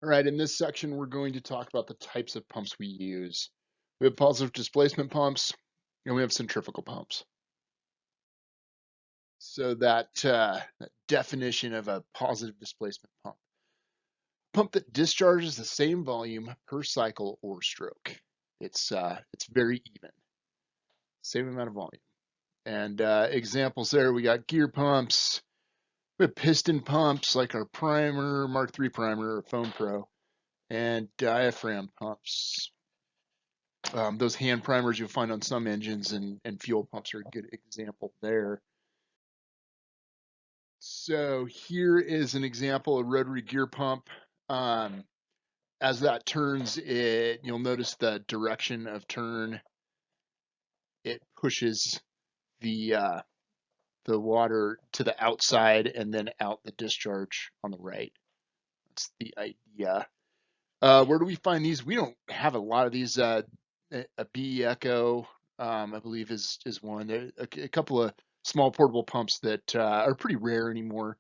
All right, in this section, we're going to talk about the types of pumps we use. We have positive displacement pumps, and we have centrifugal pumps. So that definition of a positive displacement pump that discharges the same volume per cycle or stroke. It's very even, same amount of volume. And examples there, we got gear pumps, we have piston pumps like our primer, Mark III primer or Foam Pro, and diaphragm pumps. Those hand primers you'll find on some engines and fuel pumps are a good example there. So here is an example of rotary gear pump. As that turns, you'll notice the direction of turn. It pushes the water to the outside and then out the discharge on the right. That's the idea. Where do we find these? We don't have a lot of these. A BE Echo, I believe, is one. A couple of small portable pumps that are pretty rare anymore.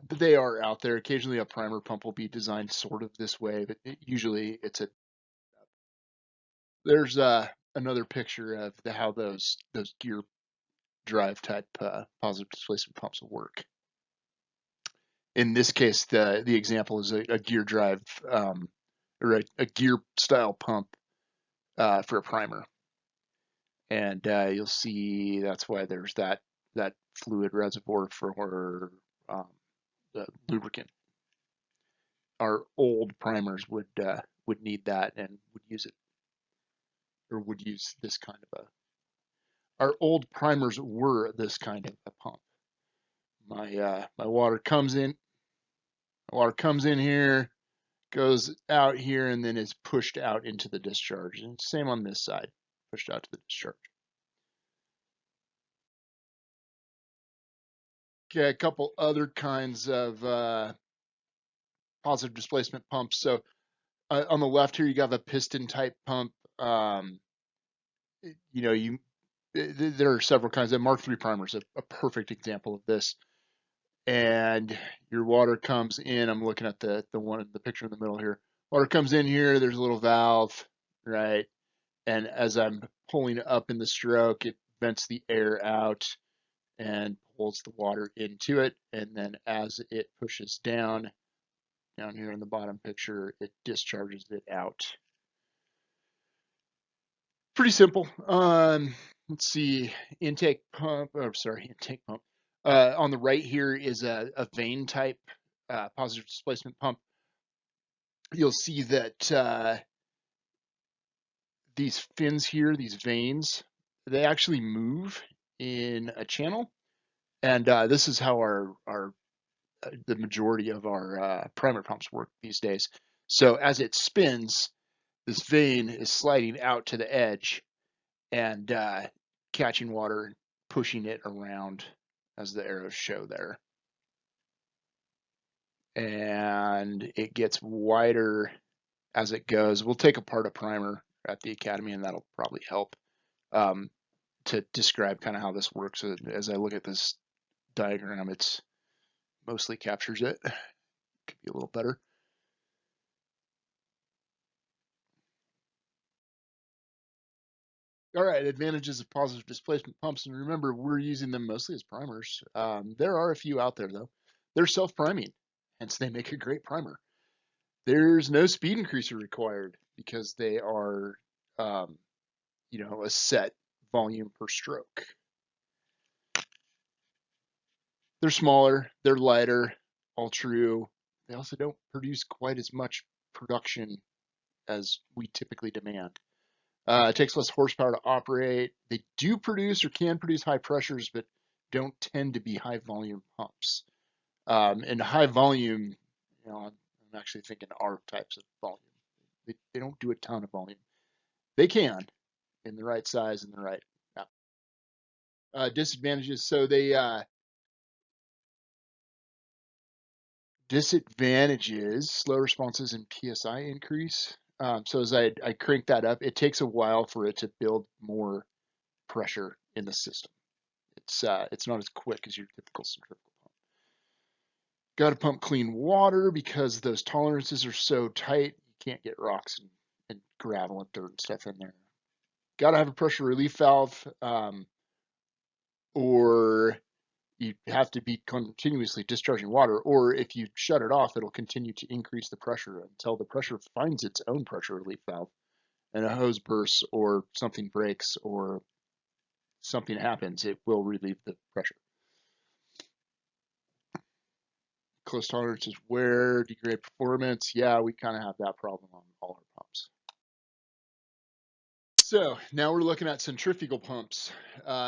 But they are out there. Occasionally, a primer pump will be designed sort of this way, but usually it's a. There's another picture of how those gear drive type positive displacement pumps will work. In this case, the example is a gear drive or a gear style pump for a primer. And you'll see that's why there's that fluid reservoir for the lubricant. Our old primers would need that and would use it, or would use this kind of a. Our old primers were this kind of a pump. My water comes in. Water comes in here, goes out here, and then is pushed out into the discharge. And same on this side, pushed out to the discharge. Okay, a couple other kinds of positive displacement pumps. So on the left here, you got a piston type pump. There are several kinds. The Mark III primer is a perfect example of this. And your water comes in. I'm looking at the picture in the middle here. Water comes in here. There's a little valve, right? And as I'm pulling up in the stroke, it vents the air out and pulls the water into it. And then as it pushes down here in the bottom picture, it discharges it out. Pretty simple. Let's see, intake pump. Oh, sorry, intake pump. On the right here is a vane type positive displacement pump. You'll see that these fins here, these vanes, they actually move in a channel, and this is how the majority of our primer pumps work these days. So as it spins, this vane is sliding out to the edge and catching water and pushing it around, as the arrows show there. And it gets wider as it goes. We'll take apart a primer at the Academy, and that'll probably help to describe kind of how this works. As I look at this diagram, it's mostly captures it. Could be a little better. All right, advantages of positive displacement pumps, and remember, we're using them mostly as primers. There are a few out there, though. They're self-priming, hence they make a great primer. There's no speed increaser required because they are, a set volume per stroke. They're smaller, they're lighter, all true. They also don't produce quite as much production as we typically demand. It takes less horsepower to operate. They do produce or can produce high pressures, but don't tend to be high volume pumps. And high volume, I'm actually thinking R types of volume. They don't do a ton of volume. They can, in the right size and the right. Disadvantages. So disadvantages, slow responses and PSI increase. So as I crank that up, it takes a while for it to build more pressure in the system. It's not as quick as your typical centrifugal pump. Got to pump clean water because those tolerances are so tight, you can't get rocks and gravel and dirt and stuff in there. Got to have a pressure relief valve, or you have to be continuously discharging water, or if you shut it off, it'll continue to increase the pressure until the pressure finds its own pressure relief valve and a hose bursts or something breaks or something happens, it will relieve the pressure. Close tolerance is wear, degrade performance. Yeah, we kind of have that problem on all our pumps. So now we're looking at centrifugal pumps.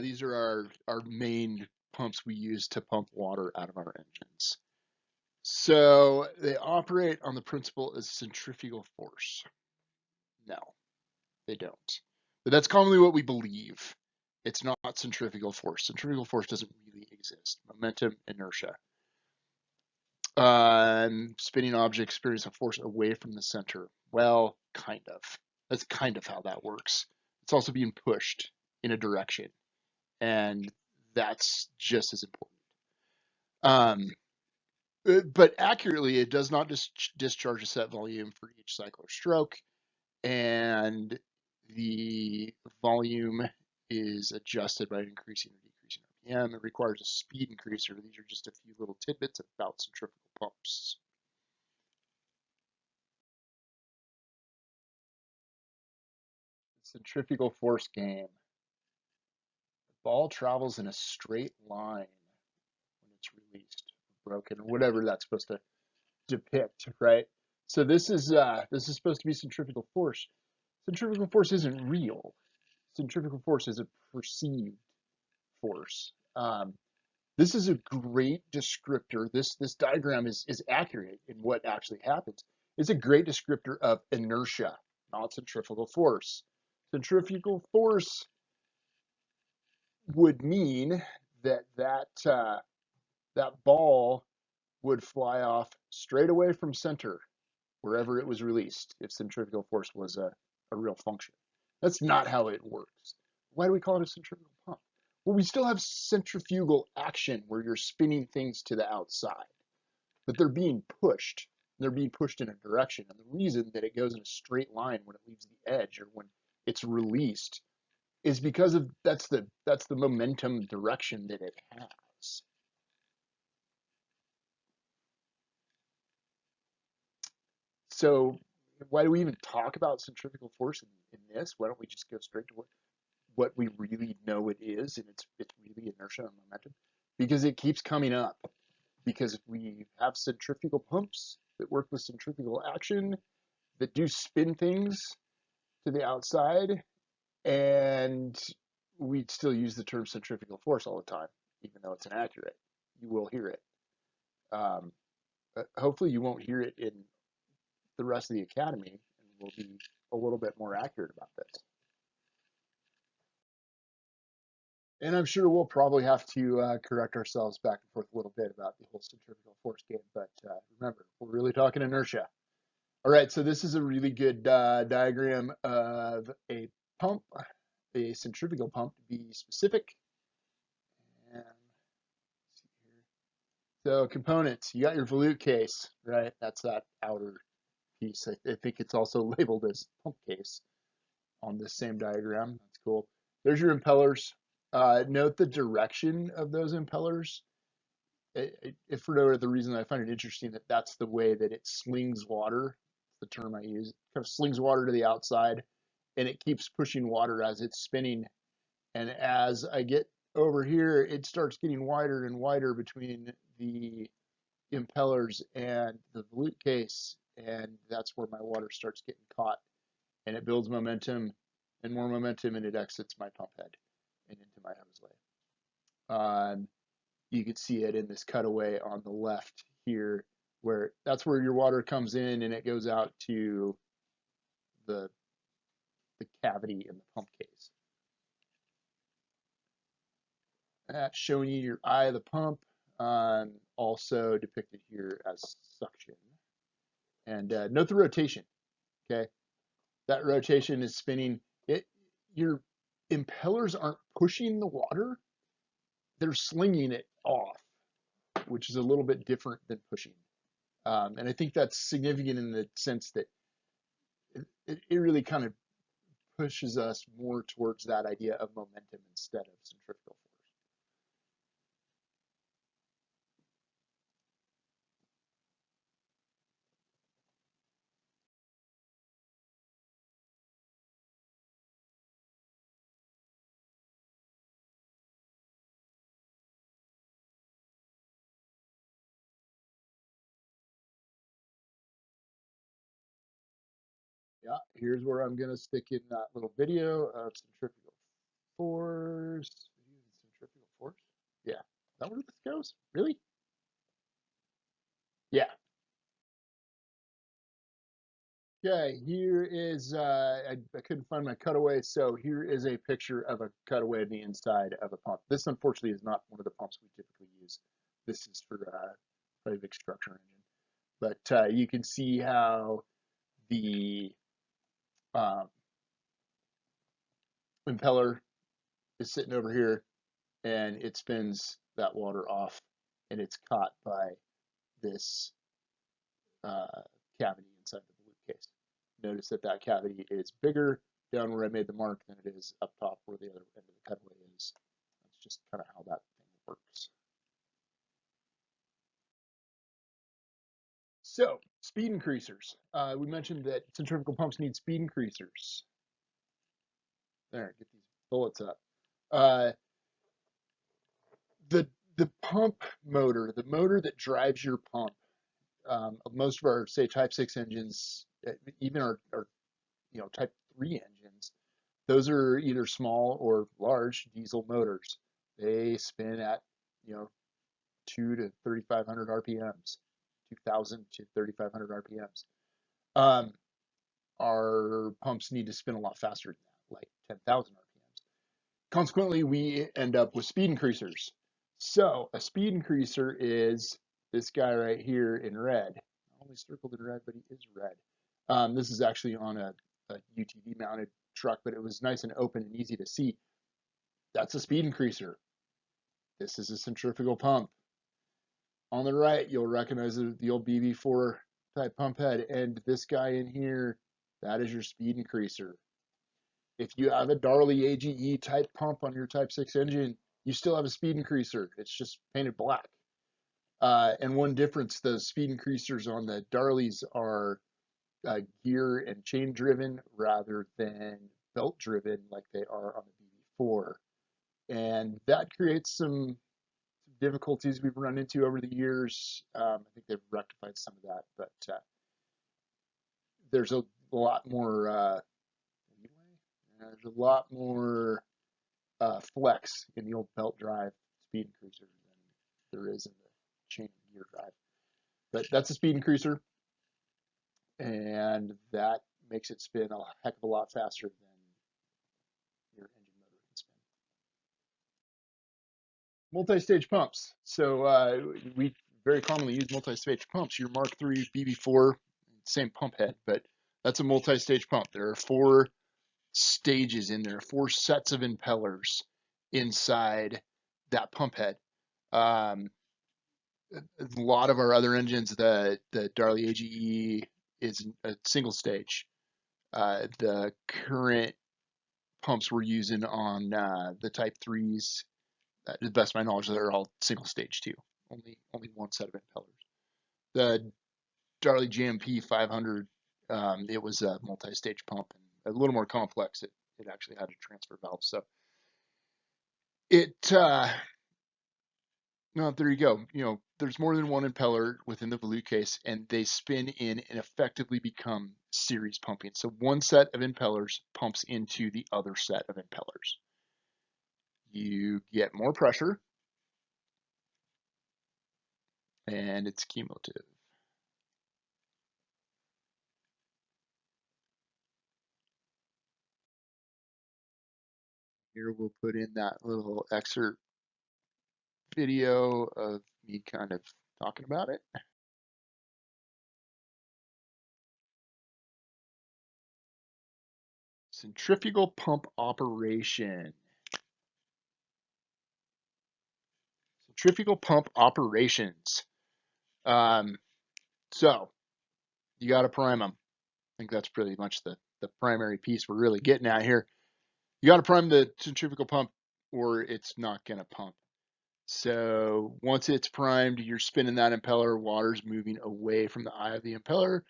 These are our main pumps we use to pump water out of our engines. So they operate on the principle of centrifugal force. No, they don't. But that's commonly what we believe. It's not centrifugal force. Centrifugal force doesn't really exist. Momentum, inertia. Spinning object experience a force away from the center. Well, kind of. That's kind of how that works. It's also being pushed in a direction, and that's just as important. But accurately, it does not discharge a set volume for each cycle or stroke, and the volume is adjusted by increasing or decreasing RPM. It requires a speed increaser. These are just a few little tidbits about centrifugal pumps. Centrifugal force game. The ball travels in a straight line when it's released, broken, or whatever that's supposed to depict, right? So this is supposed to be centrifugal force. Centrifugal force isn't real. Centrifugal force is a perceived force. This is a great descriptor. This diagram is accurate in what actually happens. It's a great descriptor of inertia, not centrifugal force. Centrifugal force would mean that ball would fly off straight away from center wherever it was released if centrifugal force was a real function. That's not how it works. Why do we call it a centrifugal pump? Well, we still have centrifugal action where you're spinning things to the outside, but they're being pushed. They're being pushed in a direction. And the reason that it goes in a straight line when it leaves the edge or when it's released is because of that's the momentum direction that it has. So why do we even talk about centrifugal force in this? Why don't we just go straight to what we really know it is, and it's really inertia and momentum, because it keeps coming up. Because we have centrifugal pumps that work with centrifugal action that do spin things to the outside, and we still use the term centrifugal force all the time, even though it's inaccurate. You will hear it. Um, hopefully, you won't hear it in the rest of the academy, and we'll be a little bit more accurate about this. And I'm sure we'll probably have to correct ourselves back and forth a little bit about the whole centrifugal force game. But remember, we're really talking inertia. All right, so this is a really good diagram of a pump, a centrifugal pump to be specific. And so components, you got your volute case, right? That's that outer piece. I think it's also labeled as pump case on this same diagram. That's cool. There's your impellers. Note the direction of those impellers. If for no other reason, I find it interesting that that's the way that it slings water. The term I use. It kind of slings water to the outside, and it keeps pushing water as it's spinning. And as I get over here, it starts getting wider and wider between the impellers and the volute case, and that's where my water starts getting caught, and it builds momentum and more momentum, and it exits my pump head and into my hose lane. You can see it in this cutaway on the left here, where that's where your water comes in and it goes out to the cavity in the pump case. That's showing you your eye of the pump, also depicted here as suction. And note the rotation, okay? That rotation is spinning. Your impellers aren't pushing the water, they're slinging it off. which is a little bit different than pushing. And I think that's significant in the sense that it really kind of pushes us more towards that idea of momentum instead of centrifugal force. Yeah, here's where I'm going to stick in that little video of centrifugal force. Centrifugal force? Yeah. Is that where this goes? Really? Yeah. Okay, here is, I couldn't find my cutaway, so here is a picture of a cutaway in the inside of a pump. This, unfortunately, is not one of the pumps we typically use. This is for a big structure engine. But you can see how the um, impeller is sitting over here, and it spins that water off, and it's caught by this cavity inside the balloon case. Notice that that cavity is bigger down where I made the mark than it is up top where the other end of the cutaway is. That's just kind of how that thing works. So, speed increasers. We mentioned that centrifugal pumps need speed increasers. There, get these bullets up. Uh, the the pump motor, the motor that drives your pump, most of our say Type 6 engines, even our Type 3 engines, those are either small or large diesel motors. They spin at, 2 to 3,500 RPMs, 2,000 to 3,500 RPMs. Um, our pumps need to spin a lot faster than that, like 10,000 RPMs. Consequently, we end up with speed increasers. So a speed increaser is this guy right here in red. Not only circled in red, but he is red. This is actually on a UTV mounted truck, but it was nice and open and easy to see. That's a speed increaser. This is a centrifugal pump. On the right, you'll recognize the old BB4 type pump head, and this guy in here, that is your speed increaser. If you have a Darley AGE type pump on your Type 6 engine, you still have a speed increaser. It's just painted black. And one difference, the speed increasers on the Darleys are gear and chain driven rather than belt driven like they are on the BB4. And that creates some difficulties we've run into over the years. I think they've rectified some of that, but there's a lot more flex in the old belt drive speed increaser than there is in the chain and gear drive. But that's a speed increaser, and that makes it spin a heck of a lot faster than your engine motor can spin. Multi-stage pumps. So we very commonly use multi-stage pumps. Your Mark III BB4, same pump head, but that's a multi-stage pump. There are 4 stages in there, 4 sets of impellers inside that pump head. A lot of our other engines, the Darley AGE is a single stage. The current pumps we're using on the Type 3s, to the best of my knowledge, they're all single stage too. Only one set of impellers. The Darley JMP 500, it was a multi-stage pump and a little more complex. It actually had a transfer valve. So no, there you go. There's more than one impeller within the volute case, and they spin in and effectively become series pumping. So one set of impellers pumps into the other set of impellers. You get more pressure, and it's cumulative. Here we'll put in that little excerpt video of me kind of talking about it. Centrifugal pump operation. centrifugal pump operations. So you got to prime them. I think that's pretty much the primary piece we're really getting at here. You got to prime the centrifugal pump or it's not going to pump. So once it's primed, you're spinning that impeller, water's moving away from the eye of the impeller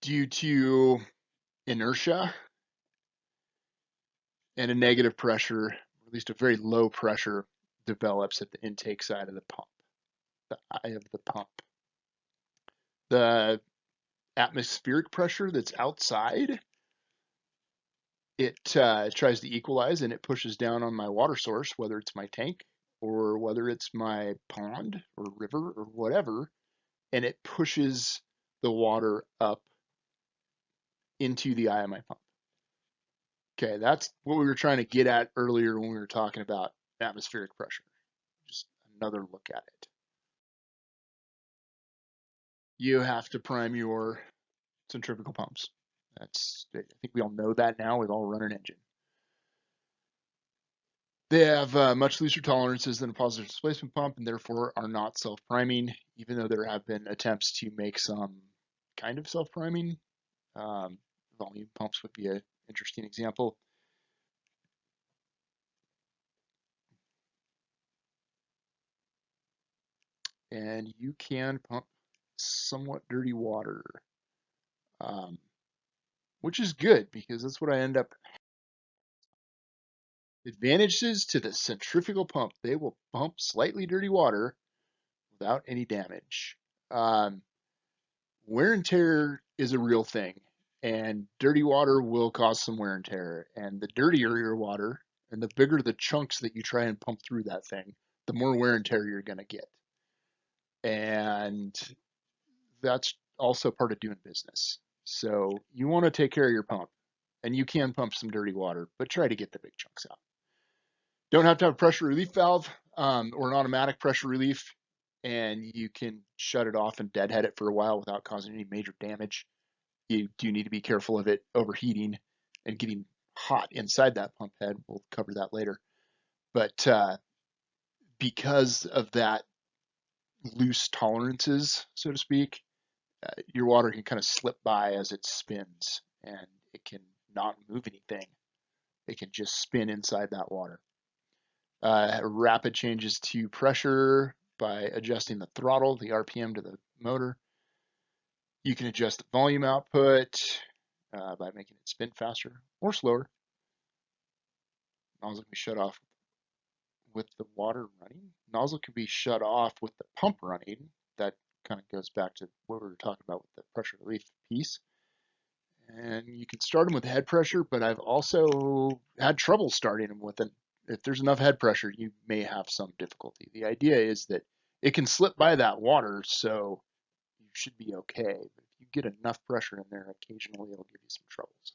due to inertia and a negative pressure, or at least a very low pressure, develops at the intake side of the pump, the eye of the pump. The atmospheric pressure that's outside, it tries to equalize and it pushes down on my water source, whether it's my tank or whether it's my pond or river or whatever, and it pushes the water up into the eye of my pump. Okay, that's what we were trying to get at earlier when we were talking about atmospheric pressure. Just another look at it. You have to prime your centrifugal pumps. I think we all know that now. We've all run an engine. They have much looser tolerances than a positive displacement pump and therefore are not self-priming, even though there have been attempts to make some kind of self-priming. Volume pumps would be an interesting example. And you can pump somewhat dirty water, which is good because that's what I end up. Advantages to the centrifugal pump. They will pump slightly dirty water without any damage. Wear and tear is a real thing, and dirty water will cause some wear and tear. And the dirtier your water, and the bigger the chunks that you try and pump through that thing, the more wear and tear you're going to get. And that's also part of doing business. So you want to take care of your pump, and you can pump some dirty water, but try to get the big chunks out. Don't have to have a pressure relief valve or an automatic pressure relief, and you can shut it off and deadhead it for a while without causing any major damage. You do need to be careful of it overheating and getting hot inside that pump head. We'll cover that later. But because of that loose tolerances, so to speak, your water can kind of slip by as it spins, and it can not move anything. It can just spin inside that water. Rapid changes to pressure by adjusting the throttle, the RPM to the motor. You can adjust the volume output by making it spin faster or slower. Nozzle can be shut off with the water running. Nozzle can be shut off with the pump running. That kind of goes back to what we were talking about with the pressure relief piece. And you can start them with head pressure, but I've also had trouble starting them with it. If there's enough head pressure, you may have some difficulty. The idea is that it can slip by that water, so you should be okay. But if you get enough pressure in there, occasionally it'll give you some troubles.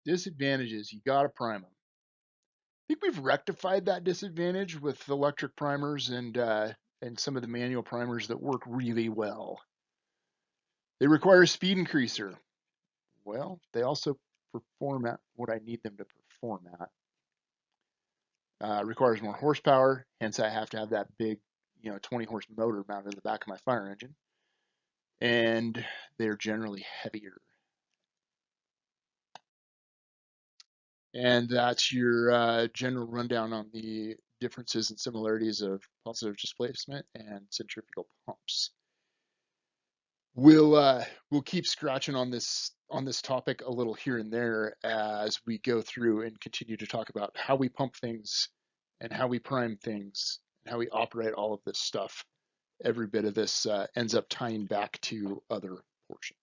Disadvantages, you gotta prime them. I think we've rectified that disadvantage with electric primers and some of the manual primers that work really well. They require a speed increaser. Well, they also perform at what I need them to perform at. Requires more horsepower, hence I have to have that big, 20 horse motor mounted in the back of my fire engine. And they're generally heavier. And that's your general rundown on the differences and similarities of positive displacement and centrifugal pumps. We'll keep scratching on this topic a little here and there as we go through and continue to talk about how we pump things and how we prime things and how we operate all of this stuff. Every bit of this ends up tying back to other portions.